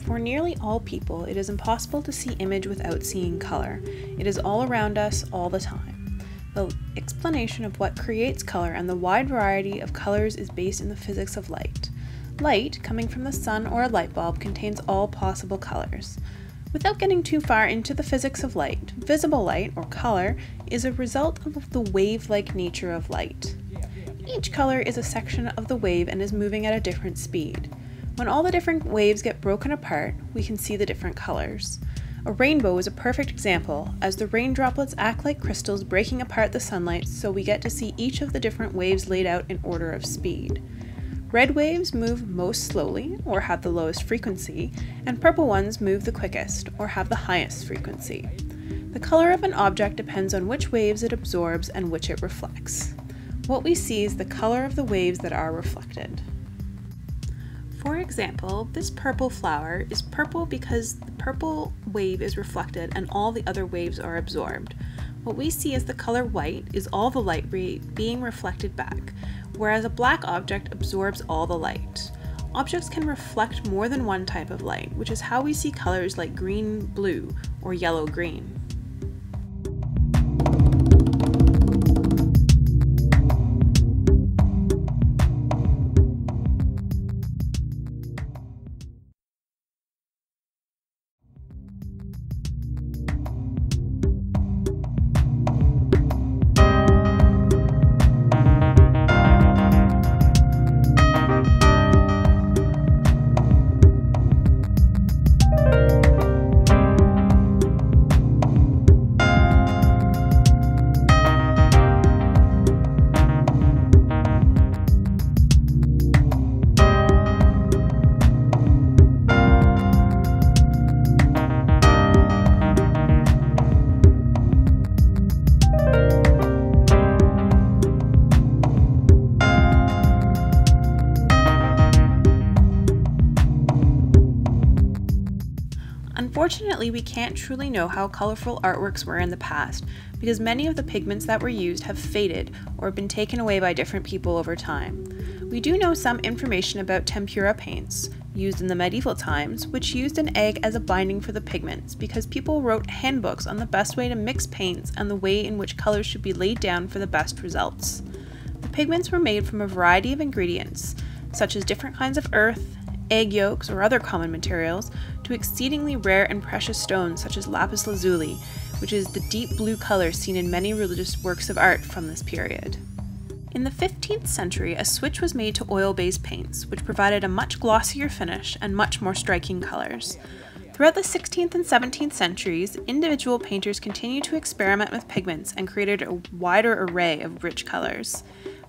For nearly all people, it is impossible to see image without seeing color. It is all around us all the time. The explanation of what creates color and the wide variety of colors is based in the physics of light. Light, coming from the sun or a light bulb, contains all possible colors. Without getting too far into the physics of light, visible light, or color, is a result of the wave-like nature of light. Each color is a section of the wave and is moving at a different speed. When all the different waves get broken apart, we can see the different colors. A rainbow is a perfect example, as the rain droplets act like crystals breaking apart the sunlight, so we get to see each of the different waves laid out in order of speed. Red waves move most slowly, or have the lowest frequency, and purple ones move the quickest, or have the highest frequency. The color of an object depends on which waves it absorbs and which it reflects. What we see is the color of the waves that are reflected. For example, this purple flower is purple because the purple wave is reflected and all the other waves are absorbed. What we see as the color white is all the light being reflected back, whereas a black object absorbs all the light. Objects can reflect more than one type of light, which is how we see colors like green-blue or yellow-green. Unfortunately, we can't truly know how colorful artworks were in the past, because many of the pigments that were used have faded or been taken away by different people over time. We do know some information about tempera paints, used in the medieval times, which used an egg as a binding for the pigments, because people wrote handbooks on the best way to mix paints and the way in which colors should be laid down for the best results. The pigments were made from a variety of ingredients, such as different kinds of earth, egg yolks, or other common materials, to exceedingly rare and precious stones such as lapis lazuli, which is the deep blue color seen in many religious works of art from this period. In the 15th century, a switch was made to oil-based paints, which provided a much glossier finish and much more striking colors. Throughout the 16th and 17th centuries, individual painters continued to experiment with pigments and created a wider array of rich colors.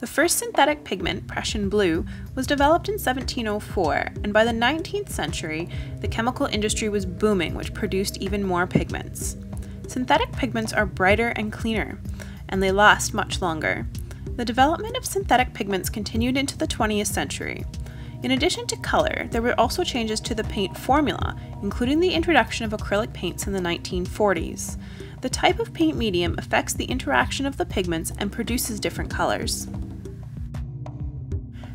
The first synthetic pigment, Prussian blue, was developed in 1704, and by the 19th century, the chemical industry was booming, which produced even more pigments. Synthetic pigments are brighter and cleaner, and they last much longer. The development of synthetic pigments continued into the 20th century. In addition to color, there were also changes to the paint formula, including the introduction of acrylic paints in the 1940s. The type of paint medium affects the interaction of the pigments and produces different colors.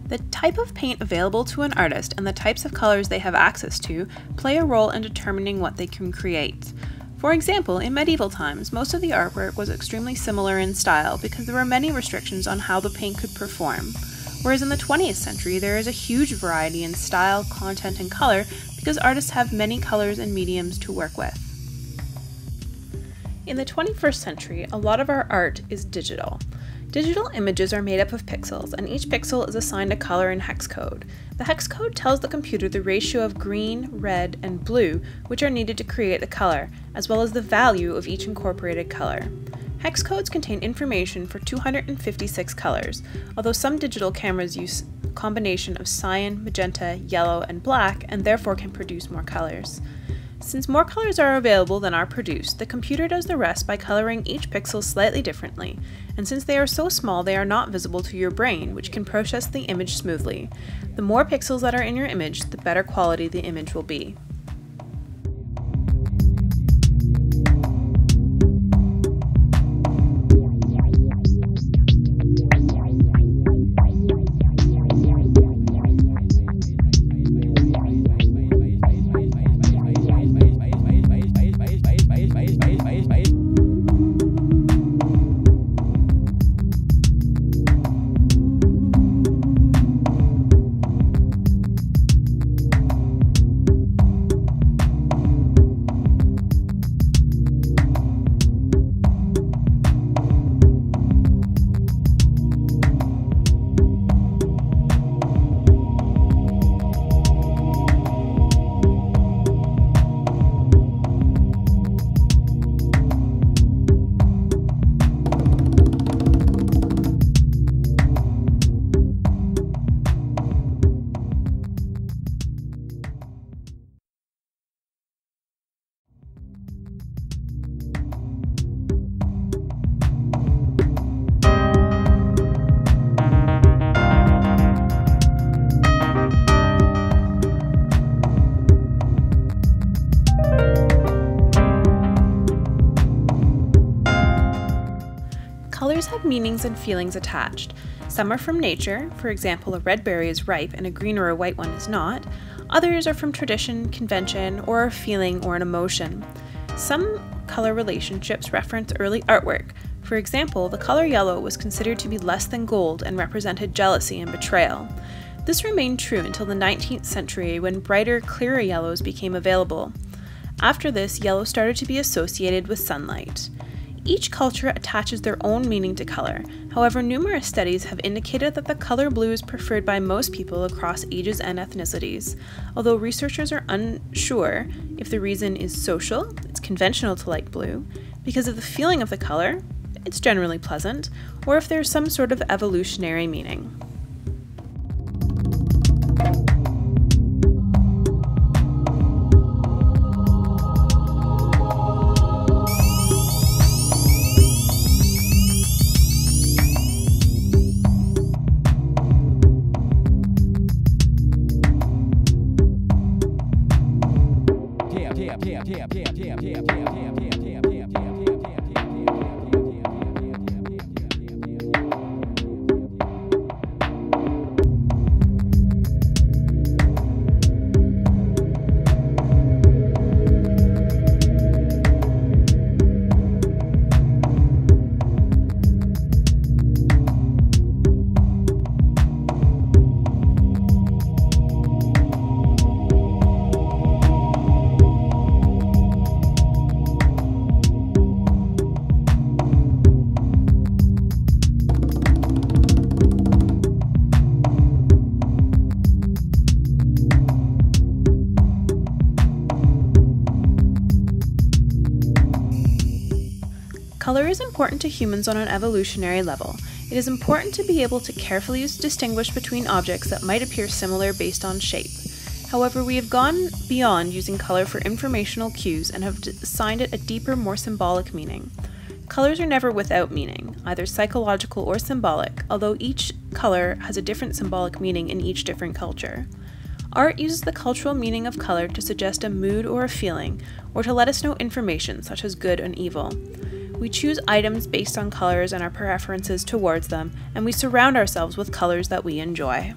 The type of paint available to an artist and the types of colors they have access to play a role in determining what they can create. For example, in medieval times, most of the artwork was extremely similar in style because there were many restrictions on how the paint could perform. Whereas in the 20th century, there is a huge variety in style, content, and color because artists have many colors and mediums to work with. In the 21st century, a lot of our art is digital. Digital images are made up of pixels, and each pixel is assigned a color in hex code. The hex code tells the computer the ratio of green, red, and blue which are needed to create the color, as well as the value of each incorporated color. Hex codes contain information for 256 colors, although some digital cameras use a combination of cyan, magenta, yellow, and black, and therefore can produce more colors. Since more colors are available than are produced, the computer does the rest by coloring each pixel slightly differently, and since they are so small they are not visible to your brain, which can process the image smoothly. The more pixels that are in your image, the better quality the image will be. Colors have meanings and feelings attached. Some are from nature, for example, a red berry is ripe and a green or a white one is not. Others are from tradition, convention, or a feeling or an emotion. Some color relationships reference early artwork. For example, the color yellow was considered to be less than gold and represented jealousy and betrayal. This remained true until the 19th century when brighter, clearer yellows became available. After this, yellow started to be associated with sunlight. Each culture attaches their own meaning to color. However, numerous studies have indicated that the color blue is preferred by most people across ages and ethnicities. Although researchers are unsure if the reason is social, it's conventional to like blue, because of the feeling of the color, it's generally pleasant, or if there's some sort of evolutionary meaning. Color is important to humans on an evolutionary level. It is important to be able to carefully distinguish between objects that might appear similar based on shape. However, we have gone beyond using color for informational cues and have assigned it a deeper, more symbolic meaning. Colors are never without meaning, either psychological or symbolic, although each color has a different symbolic meaning in each different culture. Art uses the cultural meaning of color to suggest a mood or a feeling, or to let us know information such as good and evil. We choose items based on colors and our preferences towards them, and we surround ourselves with colors that we enjoy.